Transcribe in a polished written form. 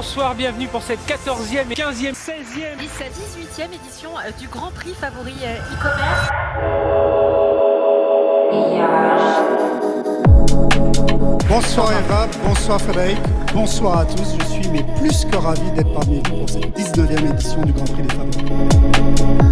Bonsoir, bienvenue pour cette 14e, 15e, 16e, 18e édition du Grand Prix favori e-commerce. Bonsoir Eva, bonsoir Frédéric, bonsoir à tous. Je suis plus que ravi d'être parmi vous pour cette 19e édition du Grand Prix des favoris.